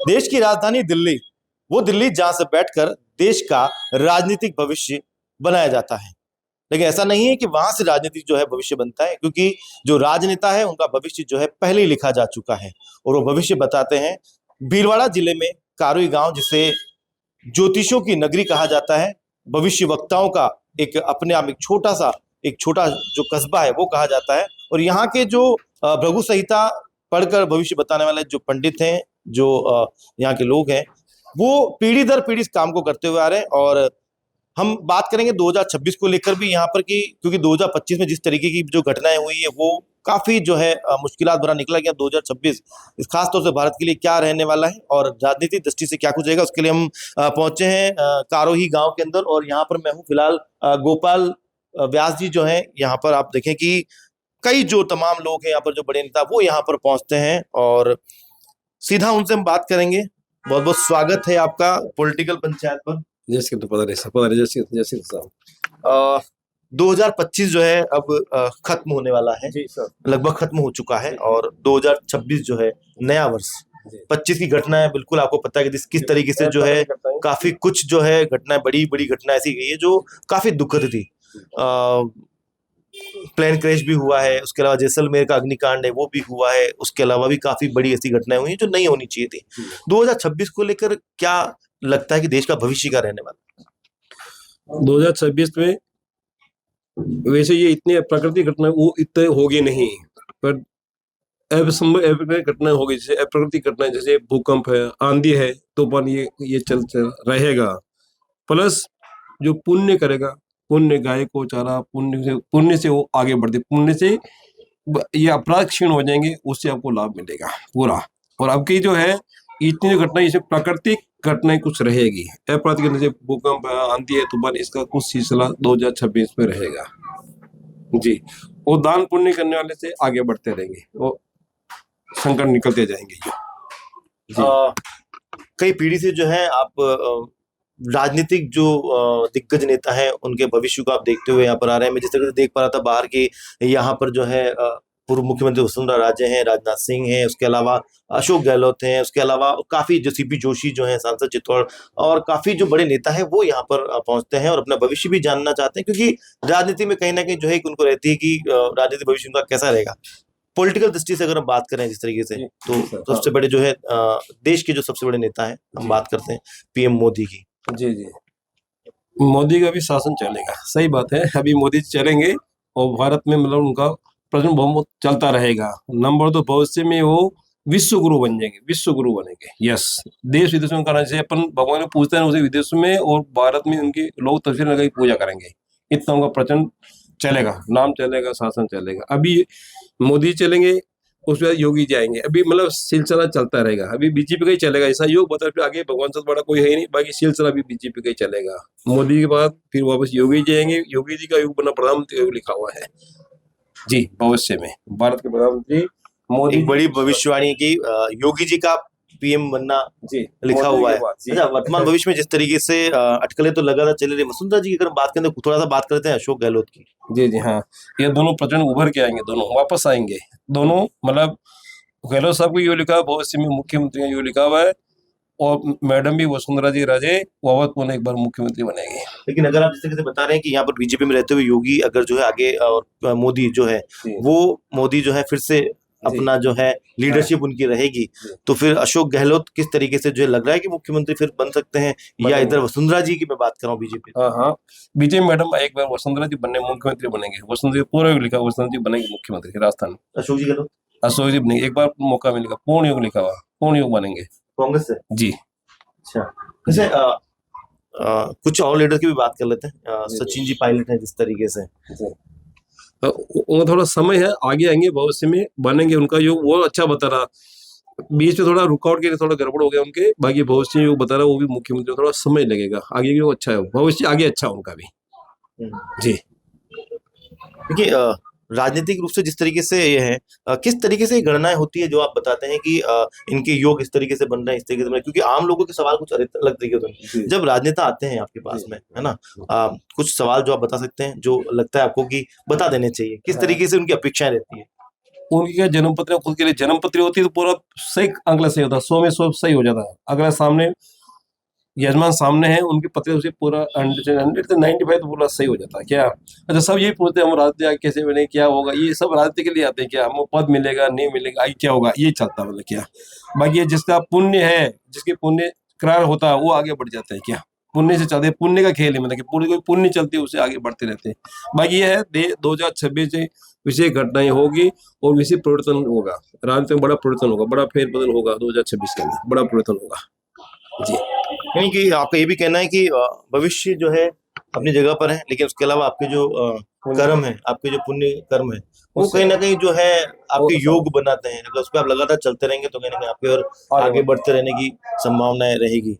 देश की राजधानी दिल्ली, वो दिल्ली जहां से बैठकर देश का राजनीतिक भविष्य बनाया जाता है। लेकिन ऐसा नहीं है कि वहां से राजनीतिक जो है भविष्य बनता है, क्योंकि जो राजनेता है उनका भविष्य जो है पहले ही लिखा जा चुका है और वो भविष्य बताते हैं। भीलवाड़ा जिले में कारोई गांव, जिसे ज्योतिषियों की नगरी कहा जाता है, भविष्य वक्ताओं का एक अपने आप एक छोटा जो कस्बा है वो कहा जाता है। और यहाँ के जो भृगु संहिता पढ़कर भविष्य बताने वाले जो पंडित हैं, जो यहाँ के लोग हैं, वो पीढ़ी दर पीढ़ी इस काम को करते हुए आ रहे हैं। और हम बात करेंगे 2026 को लेकर भी यहाँ पर कि क्योंकि 2025 में जिस तरीके की जो घटनाएं हुई है वो काफी जो है मुश्किलात भरा निकला गया। 2026 इस खास तौर से भारत के लिए क्या रहने वाला है और राजनीतिक दृष्टि से क्या कुछ रहेगा, उसके लिए हम पहुंचे हैं कारोही गांव के अंदर। और यहाँ पर मैं हूँ फिलहाल, गोपाल व्यास जी जो है यहाँ पर, आप देखें कि कई जो तमाम लोग हैं यहाँ पर, जो बड़े नेता, वो यहाँ पर पहुंचते हैं और सीधा उनसे हम बात करेंगे। बहुत बहुत स्वागत है आपका पॉलिटिकल पंचायत पर। जैसे तो पता नहीं जैसे अ, 2025 जो है अब खत्म होने वाला है, जी सर। लगभग खत्म हो चुका है और 2026 जो है नया वर्ष। 25 की घटनाएं बिल्कुल आपको पता है कि किस तरीके से जो है काफी कुछ जो है घटनाएं, बड़ी बड़ी घटना ऐसी गई है जो काफी दुखद थी। प्लेन क्रैश भी हुआ है, उसके अलावा जैसलमेर का अग्निकांड है वो भी हुआ है, उसके अलावा भी काफी बड़ी ऐसी घटनाएं हुई हैं जो नहीं होनी चाहिए थी। 2026 को लेकर क्या लगता है कि देश का भविष्य क्या रहने वाला? 2026 में वैसे ये इतनी प्राकृतिक घटना वो इतने होगी नहीं, पर घटना होगी, जैसे अप्राकृतिक घटना जैसे भूकंप है, आंधी है, तूफान, ये चल रहेगा। प्लस जो पुण्य करेगा, पुण्य गाय को चारा, पुण्य से वो आगे बढ़ते, पुण्य से ये अपराध क्षीण हो जाएंगे, उससे आपको लाभ मिलेगा पूरा। और अब की जो है इतनी घटना, इसे प्राकृतिक घटनाएं कुछ रहेगी, अप्राकृतिक जैसे भूकंप है, आंधी है, तूफान, इसका कुछ सिलसिला 2026 में रहेगा जी। वो दान पुण्य करने वाले से आगे बढ़ते रहेंगे, वो संकट निकलते जाएंगे जी। कई पीढ़ी से जो है आप राजनीतिक जो दिग्गज नेता हैं उनके भविष्य को आप देखते हुए यहाँ पर आ रहे हैं। मैं जिस तरह से देख पा रहा था बाहर के, यहाँ पर जो है पूर्व मुख्यमंत्री वसुंधरा राजे हैं, राजनाथ सिंह हैं, उसके अलावा अशोक गहलोत हैं, उसके अलावा काफी जो सीपी जोशी जो हैं सांसद चित्तौड़, और काफी जो बड़े नेता हैं वो यहाँ पर पहुंचते हैं और अपना भविष्य भी जानना चाहते हैं, क्योंकि राजनीति में कहीं ना कहीं जो है उनको रहती है कि राजनीतिक भविष्य उनका कैसा रहेगा। पॉलिटिकल दृष्टि से अगर हम बात करें जिस तरीके से, तो सबसे बड़े जो है देश के जो सबसे बड़े नेता हैं, हम बात करते हैं पीएम मोदी की। जी जी, मोदी का भी शासन चलेगा, सही बात है। अभी मोदी चलेंगे और भारत में मतलब उनका प्रजन बहुमत चलता रहेगा। नंबर 2, भविष्य में वो विश्व गुरु बन जाएंगे, विश्व गुरु बनेंगे। यस, देश विदेशों में करना, जैसे अपन भगवान को पूजते हैं उसे विदेशों में और भारत में उनके लोग तस्वीर लगा पूजा करेंगे। इतना उनका प्रचंड चलेगा, नाम चलेगा, शासन चलेगा। अभी मोदी चलेंगे, उसके बाद योगी जाएंगे, अभी मतलब सिलसिला चलता रहेगा। अभी बीजेपी का ही चलेगा, ऐसा योग बता, फिर आगे भगवान से बड़ा कोई है ही नहीं, बाकी सिलसिला भी बीजेपी का ही चलेगा। मोदी के बाद फिर वापस योगी जाएंगे, योगी जी का योग बना प्रधानमंत्री योग लिखा हुआ है जी। भविष्य में भारत के प्रधानमंत्री मोदी, एक बड़ी भविष्यवाणी की योगी जी का पीएम बनना जी लिखा हुआ है। अच्छा, वर्तमान भविष्य में जिस तरीके से अटकलें तो लगातार चल रही, वसुंधरा जी की अगर बात करें तो थोड़ा सा बात करते हैं अशोक गहलोत की। जी जी हाँ, ये दोनों प्रचंड उभर के आएंगे, दोनों वापस आएंगे दोनों। मतलब गहलोत साहब को यो लिखा है भविष्य में मुख्यमंत्री का यो लिखा हुआ है, और मैडम भी वसुंधरा जी राजे वापस पुनः एक बार मुख्यमंत्री बनेंगे। लेकिन अगर आप जिस तरीके से बता रहे हैं कि यहाँ पर बीजेपी में रहते हुए योगी अगर जो है आगे, और मोदी जो है वो मोदी जो है फिर से अपना जो है लीडरशिप उनकी रहेगी, तो फिर अशोक गहलोत किस तरीके से जो लग रहा है कि मुख्यमंत्री फिर बन सकते हैं, या इधर वसुंधरा जी की मैं बात कर रहा हूँ बीजेपी। हाँ, बीजेपी मैडम एक बार वसुंधरा जी बनने मुख्यमंत्री बनेंगे, वसुंधरा जी पूरा लिखा, वसुंधरा जी बनेंगे मुख्यमंत्री राजस्थान। अशोक जी गहलोत, अशोक जी बनेंगे, एक बार मौका मिलेगा, पूर्ण योग लिखा हुआ, पूर्ण योग बनेंगे कांग्रेस से जी। अच्छा, जैसे कुछ और लीडर की भी बात कर लेते हैं। सचिन जी पायलट है जिस तरीके से, उनका थोड़ा समय है, आगे आएंगे, भविष्य में बनेंगे। उनका योग वो अच्छा बता रहा, बीच में थोड़ा रुकावट के लिए थोड़ा गड़बड़ हो गया उनके, बाकी भविष्य में योग बता रहा वो भी मुख्यमंत्री, थोड़ा समय लगेगा, आगे भी अच्छा है, भविष्य आगे अच्छा उनका भी जी। देखिए, राजनीतिक रूप से जिस तरीके से ये है, किस तरीके से गणनाएं होती है जो आप बताते हैं कि इनके योग इस तरीके से बन रहे हैं, इस तरीके से बन रहे हैं, क्योंकि आम लोगों के सवाल कुछ अलग तरीके होते हैं जब राजनेता आते हैं आपके पास में, है ना। कुछ सवाल जो आप बता सकते हैं जो लगता है आपको कि बता देने चाहिए, किस तरीके से उनकी अपेक्षाएं रहती है? उनकी क्या जन्मपत्री खुद के लिए जन्मपत्री होती है तो पूरा सही आंकड़ा सही होता है, 100 में 100 सही हो जाता है। अगर सामने यजमान सामने है उनकी पत्री उसे पूरा 100 से 95 तो पूरा सही हो जाता है क्या। अच्छा सब यही पूछते हैं हम राजनीति आगे कैसे बने, क्या होगा, ये सब राजनीति के लिए आते हैं क्या, हमको पद मिलेगा नहीं मिलेगा, आगे क्या होगा, ये चलता है मतलब क्या। बाकी ये जिसका पुण्य है, जिसके पुण्य करार होता है वो आगे बढ़ जाता है क्या, पुण्य से चलते, पुण्य का खेल है मतलब कि पूरी कोई पुण्य चलती है उसे आगे बढ़ते रहते हैं। बाकी ये है 2026 से विशेष घटनाएं होगी और विशेष परिवर्तन होगा, राजनीति में बड़ा परिवर्तन होगा, बड़ा फेरबदल होगा 2026 के अंदर, बड़ा परिवर्तन होगा जी। यानी कि आपका ये भी कहना है कि भविष्य जो है अपनी जगह पर है, लेकिन उसके अलावा आपके जो कर्म है, आपके जो पुण्य कर्म है, वो कहीं ना कहीं जो है आपके योग बनाते हैं। अगर उस पर आप लगातार चलते रहेंगे तो कहीं ना कहीं आपके और आगे बढ़ते रहने की संभावनाएं रहेगी।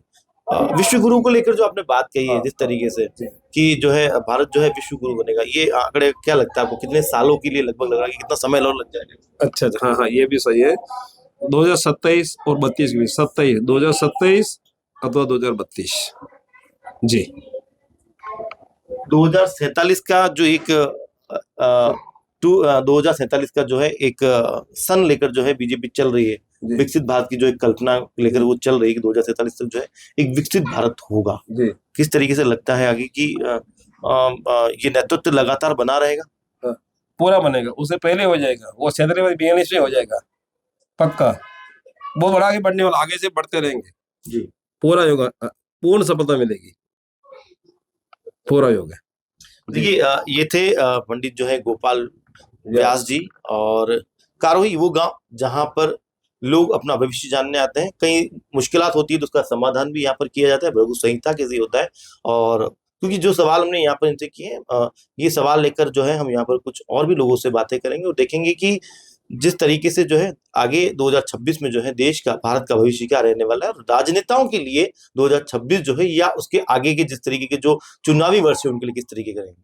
विश्व गुरु को लेकर जो आपने बात कही है जिस तरीके से कि जो है भारत जो है विश्व गुरु बनेगा, ये आंकड़े क्या लगता है आपको, कितने सालों के लिए लगभग लग रहा है, कि कितना समय और लग जाएगा? अच्छा अच्छा, हाँ हाँ ये भी सही है। 2027 और 32 के बीच, 27 2027 अथवा 2032 जी। 2047 का जो एक 2047 का जो है एक सन लेकर जो है बीजेपी चल रही है, विकसित भारत की जो एक कल्पना लेकर वो चल रही है कि 2047 तक जो है एक विकसित भारत होगा जी। किस तरीके से लगता है आगे की ये नेतृत्व लगातार बना रहेगा? पूरा बनेगा, उससे पहले हो जाएगा, वो 47 में हो जाएगा पक्का, बहुत बड़ा आगे बढ़ने वाला, आगे से बढ़ते रहेंगे जी। पूरा होगा, पूर्ण सफलता मिलेगी, पूरा होगा। देखिए ये थे पंडित जो है गोपाल व्यास जी, और कारोही वो गांव जहां पर लोग अपना भविष्य जानने आते हैं। कई मुश्किलात होती है तो उसका समाधान भी यहाँ पर किया जाता है, भृगु संहिता कैसे होता है। और क्योंकि जो सवाल हमने यहाँ पर इनसे किए ये सवाल लेकर जो है हम यहाँ पर कुछ और भी लोगों से बातें करेंगे और देखेंगे कि जिस तरीके से जो है आगे 2026 में जो है देश का, भारत का भविष्य क्या रहने वाला है, और राजनेताओं के लिए 2026 जो है या उसके आगे के जिस तरीके के जो चुनावी वर्ष है उनके लिए किस तरीके करेंगे।